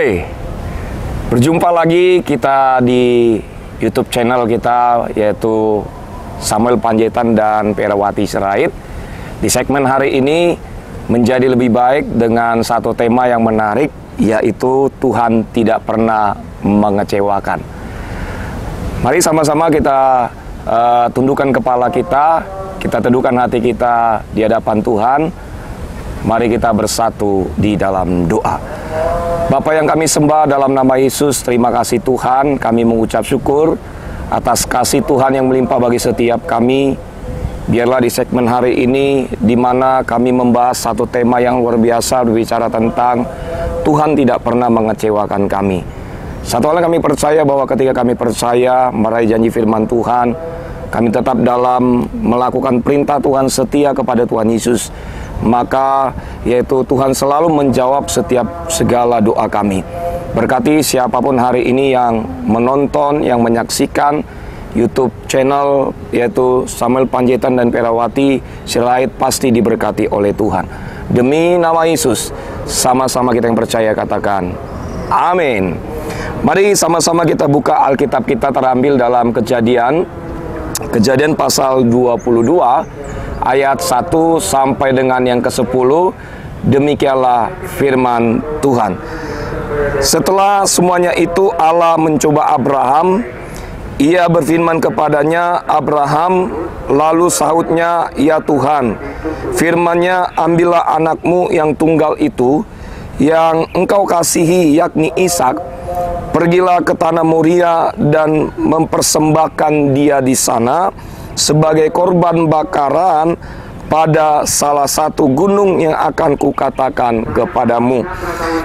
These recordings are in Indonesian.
Hai, berjumpa lagi kita di YouTube channel kita, yaitu Samuel Panjaitan dan Perawati Sirait. Di segmen hari ini menjadi lebih baik dengan satu tema yang menarik, yaitu Tuhan tidak pernah mengecewakan. Mari sama-sama kita tundukkan kepala kita teduhkan hati kita di hadapan Tuhan. Mari kita bersatu di dalam doa. Bapa yang kami sembah dalam nama Yesus, terima kasih Tuhan, kami mengucap syukur atas kasih Tuhan yang melimpah bagi setiap kami. Biarlah di segmen hari ini, di mana kami membahas satu tema yang luar biasa, berbicara tentang Tuhan tidak pernah mengecewakan kami. Satu hal yang kami percaya, bahwa ketika kami percaya meraih janji firman Tuhan, kami tetap dalam melakukan perintah Tuhan, setia kepada Tuhan Yesus, maka yaitu Tuhan selalu menjawab setiap segala doa kami. Berkati siapapun hari ini yang menonton, yang menyaksikan YouTube channel yaitu Samuel Panjaitan dan Perawati Sirait, pasti diberkati oleh Tuhan. Demi nama Yesus, sama-sama kita yang percaya katakan amin. Mari sama-sama kita buka Alkitab kita, terambil dalam Kejadian pasal 22 ayat 1 sampai dengan yang ke-10. Demikianlah firman Tuhan. Setelah semuanya itu Allah mencoba Abraham. Ia berfirman kepadanya, Abraham. Lalu sahutnya, ya Tuhan, firman-Nya, ambillah anakmu yang tunggal itu, yang engkau kasihi, yakni Ishak. Pergilah ke tanah Moria dan mempersembahkan dia di sana sebagai korban bakaran pada salah satu gunung yang akan kukatakan kepadamu.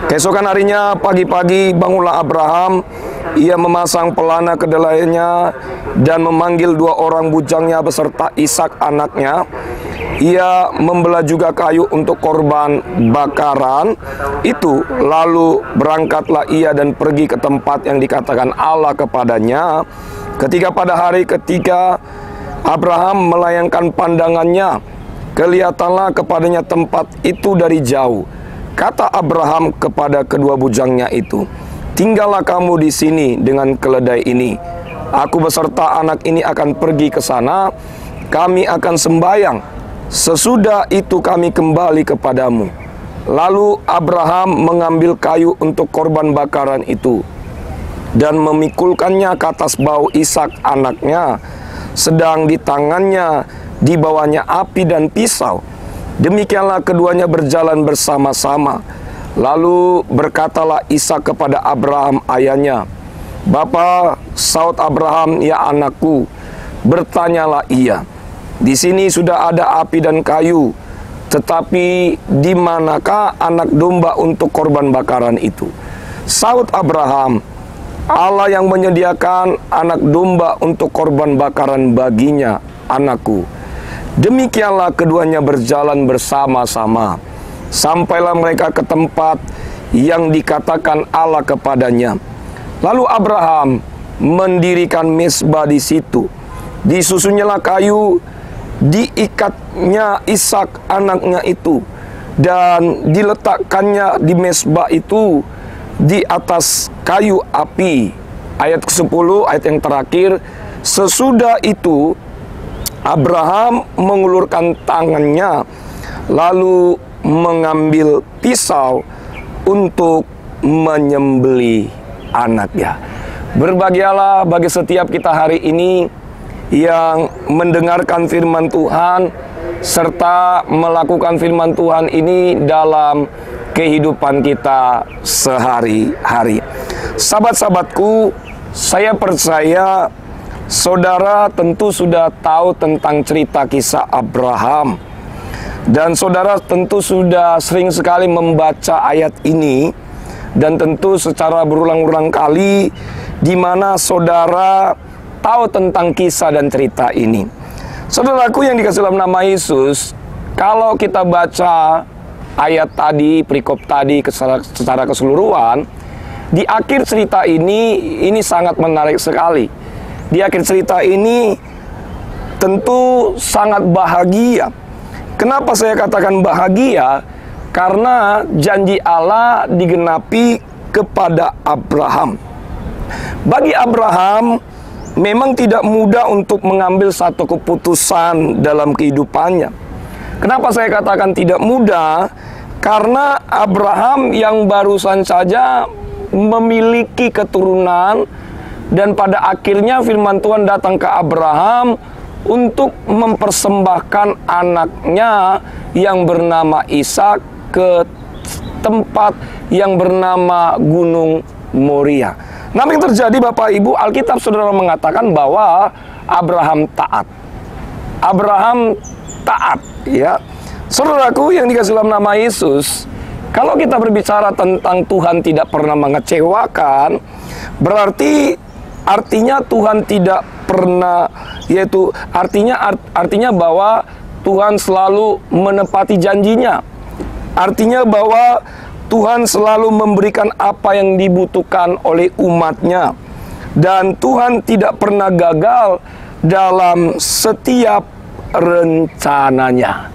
Keesokan harinya pagi-pagi bangunlah Abraham. Ia memasang pelana kedelainya dan memanggil 2 orang bujangnya beserta Ishak anaknya. Ia membelah juga kayu untuk korban bakaran itu. Lalu berangkatlah ia dan pergi ke tempat yang dikatakan Allah kepadanya. Ketika pada hari ketiga Abraham melayangkan pandangannya, kelihatanlah kepadanya tempat itu dari jauh. Kata Abraham kepada kedua bujangnya itu, tinggallah kamu di sini dengan keledai ini. Aku beserta anak ini akan pergi ke sana. Kami akan sembahyang. Sesudah itu kami kembali kepadamu. Lalu Abraham mengambil kayu untuk korban bakaran itu dan memikulkannya ke atas bahu Ishak anaknya, sedang di tangannya dibawanya api dan pisau. Demikianlah keduanya berjalan bersama-sama. Lalu berkatalah Ishak kepada Abraham ayahnya, Bapa, sahut Abraham, ya anakku. Bertanyalah ia, di sini sudah ada api dan kayu, tetapi di manakah anak domba untuk korban bakaran itu? Sahut Abraham, Allah yang menyediakan anak domba untuk korban bakaran baginya, anakku. Demikianlah keduanya berjalan bersama-sama. Sampailah mereka ke tempat yang dikatakan Allah kepadanya. Lalu Abraham mendirikan mezbah di situ. Disusunnya kayu, diikatnya Ishak anaknya itu, dan diletakkannya di mezbah itu di atas kayu api. Ayat ke-10, ayat yang terakhir. Sesudah itu Abraham mengulurkan tangannya, lalu mengambil pisau untuk menyembelih anaknya. Berbahagialah bagi setiap kita hari ini yang mendengarkan firman Tuhan serta melakukan firman Tuhan ini dalam kehidupan kita sehari-hari. Sahabat-sahabatku, saya percaya saudara tentu sudah tahu tentang cerita kisah Abraham. Dan saudara tentu sudah sering sekali membaca ayat ini. Dan tentu secara berulang-ulang kali, di mana saudara tahu tentang kisah dan cerita ini. Saudaraku yang dikasih dalam nama Yesus, kalau kita baca ayat tadi, perikop tadi secara keseluruhan, di akhir cerita ini sangat menarik sekali. Di akhir cerita ini tentu sangat bahagia. Kenapa saya katakan bahagia? Karena janji Allah digenapi kepada Abraham. Bagi Abraham memang tidak mudah untuk mengambil satu keputusan dalam kehidupannya. Kenapa saya katakan tidak mudah? Karena Abraham yang barusan saja memiliki keturunan, dan pada akhirnya firman Tuhan datang ke Abraham untuk mempersembahkan anaknya yang bernama Ishak ke tempat yang bernama Gunung Moria. Nah, yang terjadi Bapak Ibu, Alkitab saudara mengatakan bahwa Abraham taat. Abraham taat, ya. Saudaraku yang dikasih dalam nama Yesus, kalau kita berbicara tentang Tuhan tidak pernah mengecewakan, berarti artinya Tuhan tidak pernah, yaitu artinya bahwa Tuhan selalu menepati janjinya. Artinya bahwa Tuhan selalu memberikan apa yang dibutuhkan oleh umatnya. Dan Tuhan tidak pernah gagal dalam setiap rencananya.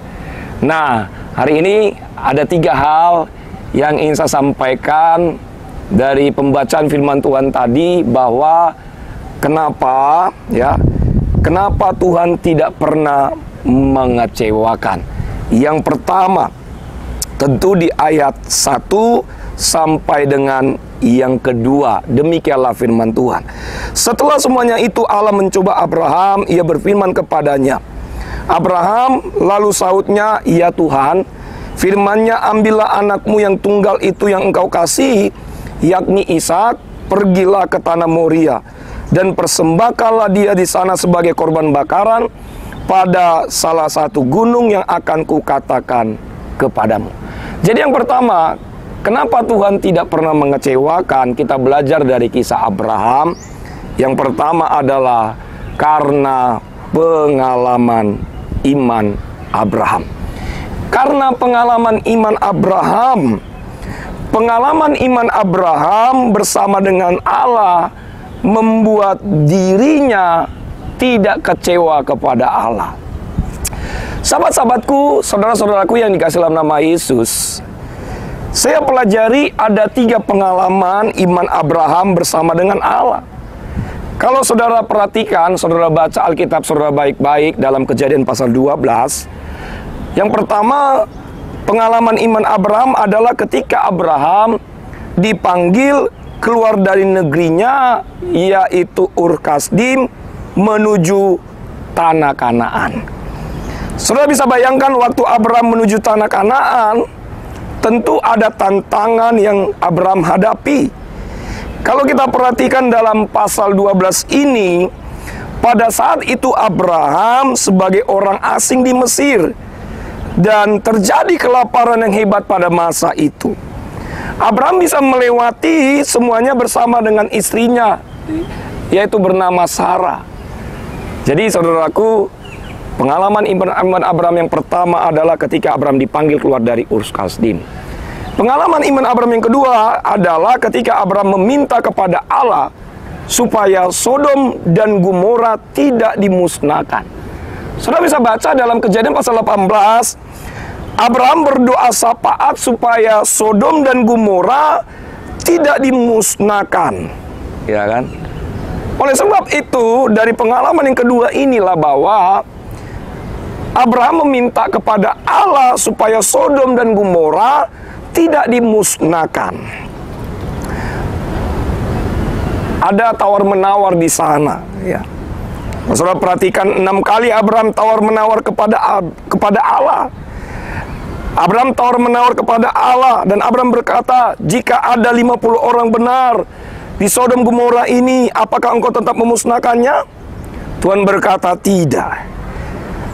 Nah, hari ini ada 3 hal yang ingin saya sampaikan dari pembacaan firman Tuhan tadi, bahwa kenapa Tuhan tidak pernah mengecewakan. Yang pertama, tentu di ayat 1 sampai dengan yang kedua, demikianlah firman Tuhan. Setelah semuanya itu Allah mencoba Abraham, ia berfirman kepadanya, Abraham, lalu sahutnya, ya Tuhan, firman-Nya, ambillah anakmu yang tunggal itu yang engkau kasihi, yakni Ishak, pergilah ke tanah Moria, dan persembahkanlah dia di sana sebagai korban bakaran pada salah satu gunung yang akan kukatakan kepadamu. Jadi yang pertama, kenapa Tuhan tidak pernah mengecewakan? Kita belajar dari kisah Abraham. Yang pertama adalah karena pengalaman iman Abraham. Karena pengalaman iman Abraham bersama dengan Allah membuat dirinya tidak kecewa kepada Allah. Sahabat-sahabatku, saudara-saudaraku yang dikasih dalam nama Yesus, saya pelajari ada 3 pengalaman iman Abraham bersama dengan Allah. Kalau saudara perhatikan, saudara baca Alkitab saudara baik-baik dalam Kejadian pasal 12. Yang pertama, pengalaman iman Abraham adalah ketika Abraham dipanggil keluar dari negerinya, yaitu Ur Kasdim, menuju tanah Kanaan. Saudara bisa bayangkan waktu Abraham menuju tanah Kanaan, tentu ada tantangan yang Abraham hadapi. Kalau kita perhatikan dalam pasal 12 ini, pada saat itu Abraham sebagai orang asing di Mesir, dan terjadi kelaparan yang hebat pada masa itu. Abraham bisa melewati semuanya bersama dengan istrinya, yaitu bernama Sarah. Jadi saudaraku, pengalaman iman Abraham yang pertama adalah ketika Abraham dipanggil keluar dari Ur Kasdim. Pengalaman iman Abraham yang kedua adalah ketika Abraham meminta kepada Allah supaya Sodom dan Gomora tidak dimusnahkan. Saudara bisa baca dalam Kejadian pasal 18, Abraham berdoa syafaat supaya Sodom dan Gomora tidak dimusnahkan. Ya kan? Oleh sebab itu, dari pengalaman yang kedua inilah bahwa Abraham meminta kepada Allah supaya Sodom dan Gomora tidak dimusnahkan. Ada tawar-menawar di sana, ya. Saudara perhatikan 6 kali Abraham tawar-menawar kepada Allah. Abraham tawar-menawar kepada Allah, dan Abraham berkata, jika ada 50 orang benar di Sodom Gomora ini, apakah engkau tetap memusnahkannya? Tuhan berkata, tidak.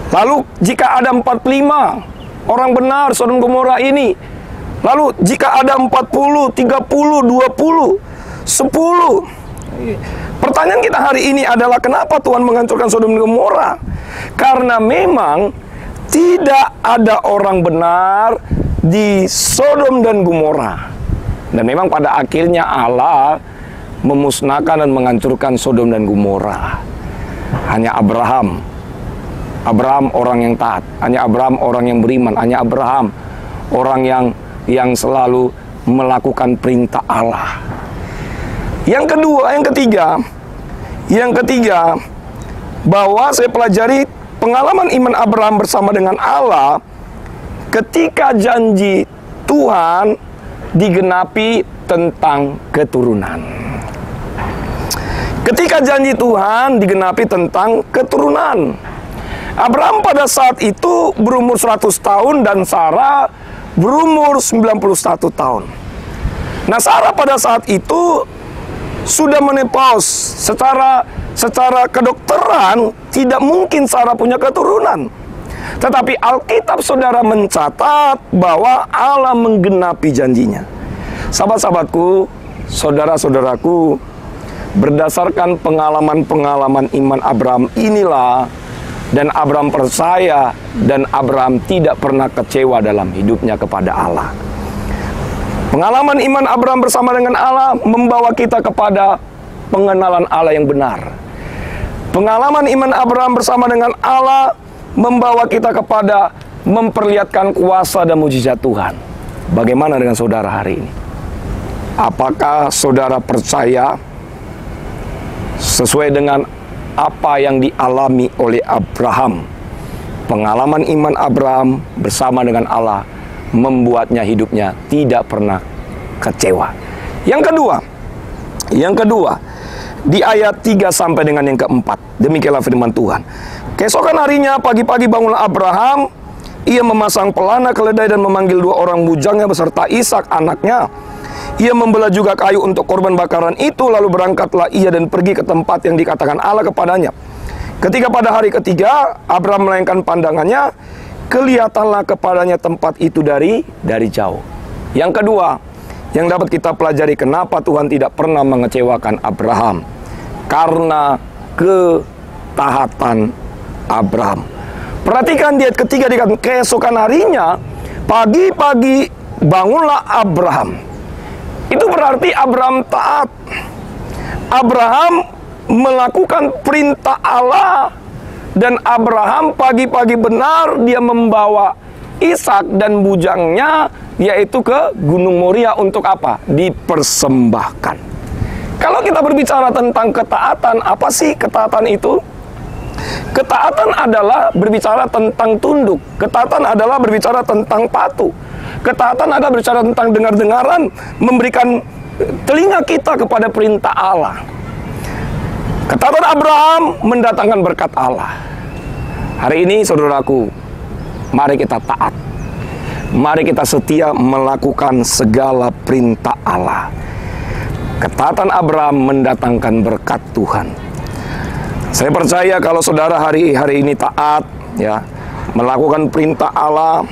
Lalu jika ada 45 orang benar Sodom Gomora ini, lalu jika ada 40, 30, 20, 10. Pertanyaan kita hari ini adalah kenapa Tuhan menghancurkan Sodom dan Gomora? Karena memang tidak ada orang benar di Sodom dan Gomora. Dan memang pada akhirnya Allah memusnahkan dan menghancurkan Sodom dan Gomora. Hanya Abraham orang yang taat, hanya Abraham orang yang beriman, hanya Abraham orang yang selalu melakukan perintah Allah. Yang ketiga, bahwa saya pelajari pengalaman iman Abraham bersama dengan Allah ketika janji Tuhan digenapi tentang keturunan. Ketika janji Tuhan digenapi tentang keturunan. Abraham pada saat itu berumur 100 tahun dan Sarah berumur 91 tahun. Nah, Sarah pada saat itu sudah menopause. Secara kedokteran tidak mungkin Sarah punya keturunan. Tetapi Alkitab saudara mencatat bahwa Allah menggenapi janjinya. Sahabat-sahabatku, saudara-saudaraku, berdasarkan pengalaman-pengalaman iman Abraham inilah, dan Abraham percaya, dan Abraham tidak pernah kecewa dalam hidupnya kepada Allah. Pengalaman iman Abraham bersama dengan Allah membawa kita kepada pengenalan Allah yang benar. Pengalaman iman Abraham bersama dengan Allah membawa kita kepada memperlihatkan kuasa dan mujizat Tuhan. Bagaimana dengan saudara hari ini? Apakah saudara percaya sesuai dengan apa yang dialami oleh Abraham? Pengalaman iman Abraham bersama dengan Allah membuatnya hidupnya tidak pernah kecewa. Yang kedua, di ayat 3 sampai dengan yang keempat, demikianlah firman Tuhan. Keesokan harinya pagi-pagi bangunlah Abraham, ia memasang pelana keledai dan memanggil 2 orang bujangnya beserta Ishak anaknya. Ia membelah juga kayu untuk korban bakaran itu, lalu berangkatlah ia dan pergi ke tempat yang dikatakan Allah kepadanya. Ketika pada hari ketiga Abraham melayangkan pandangannya, kelihatanlah kepadanya tempat itu dari jauh. Yang kedua, yang dapat kita pelajari kenapa Tuhan tidak pernah mengecewakan Abraham, karena ketaatan Abraham. Perhatikan di ayat ketiga dikatakan, keesokan harinya pagi-pagi bangunlah Abraham. Itu berarti Abraham taat. Abraham melakukan perintah Allah. Dan Abraham pagi-pagi benar dia membawa Ishak dan bujangnya, yaitu ke Gunung Moria untuk apa? Dipersembahkan. Kalau kita berbicara tentang ketaatan, apa sih ketaatan itu? Ketaatan adalah berbicara tentang tunduk. Ketaatan adalah berbicara tentang patuh. Ketaatan adalah berbicara tentang dengar-dengaran, memberikan telinga kita kepada perintah Allah. Ketaatan Abraham mendatangkan berkat Allah. Hari ini saudaraku, mari kita taat. Mari kita setia melakukan segala perintah Allah. Ketaatan Abraham mendatangkan berkat Tuhan. Saya percaya kalau saudara hari ini taat, ya, melakukan perintah Allah,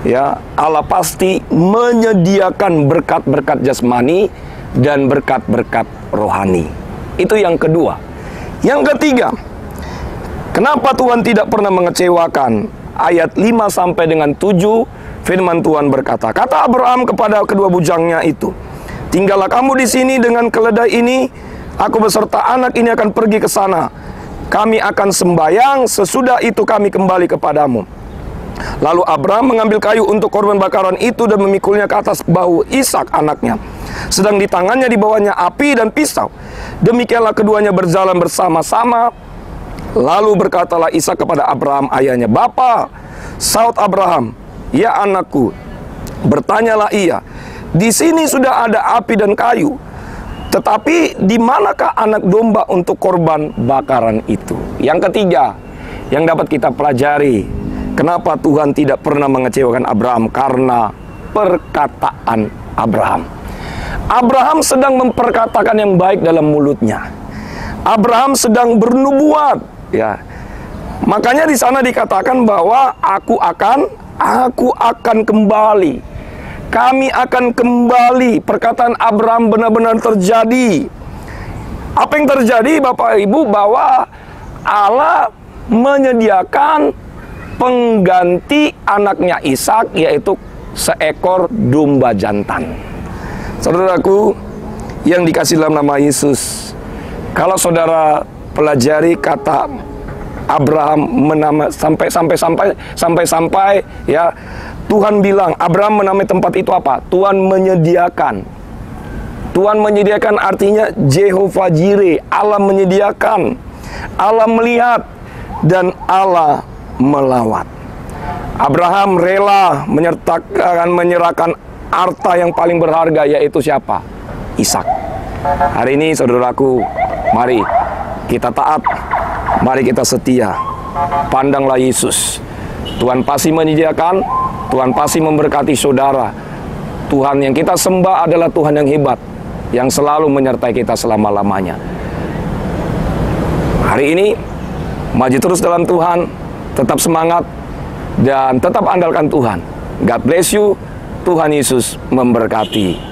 ya, Allah pasti menyediakan berkat-berkat jasmani dan berkat-berkat rohani. Itu yang kedua. Yang ketiga, kenapa Tuhan tidak pernah mengecewakan? Ayat 5 sampai dengan 7, firman Tuhan berkata, kata Abraham kepada kedua bujangnya itu, tinggallah kamu di sini dengan keledai ini, aku beserta anak ini akan pergi ke sana. Kami akan sembayang, sesudah itu kami kembali kepadamu. Lalu Abraham mengambil kayu untuk korban bakaran itu dan memikulnya ke atas bahu Ishak anaknya. Sedang di tangannya dibawanya api dan pisau. Demikianlah keduanya berjalan bersama-sama. Lalu berkatalah Ishak kepada Abraham ayahnya, Bapa, saut Abraham, ya anakku. Bertanyalah ia, di sini sudah ada api dan kayu, tetapi di manakah anak domba untuk korban bakaran itu? Yang ketiga, yang dapat kita pelajari, kenapa Tuhan tidak pernah mengecewakan Abraham? Karena perkataan Abraham. Abraham sedang memperkatakan yang baik dalam mulutnya. Abraham sedang bernubuat, ya. Makanya di sana dikatakan bahwa aku akan kembali. Kami akan kembali. Perkataan Abraham benar-benar terjadi. Apa yang terjadi Bapak Ibu? Bahwa Allah menyediakan pengganti anaknya Ishak, yaitu seekor domba jantan. Saudaraku yang dikasih dalam nama Yesus, kalau saudara pelajari kata Abraham sampai ya Tuhan bilang, Abraham menamai tempat itu apa? Tuhan menyediakan. Tuhan menyediakan artinya Jehovah Jireh, Allah menyediakan, Allah melihat, dan Allah melawat. Abraham rela menyerahkan harta yang paling berharga, yaitu siapa? Ishak. Hari ini saudaraku, mari kita taat, mari kita setia. Pandanglah Yesus. Tuhan pasti menyediakan, Tuhan pasti memberkati saudara. Tuhan yang kita sembah adalah Tuhan yang hebat, yang selalu menyertai kita selama-lamanya. Hari ini, maju terus dalam Tuhan, tetap semangat, dan tetap andalkan Tuhan. God bless you. Tuhan Yesus memberkati.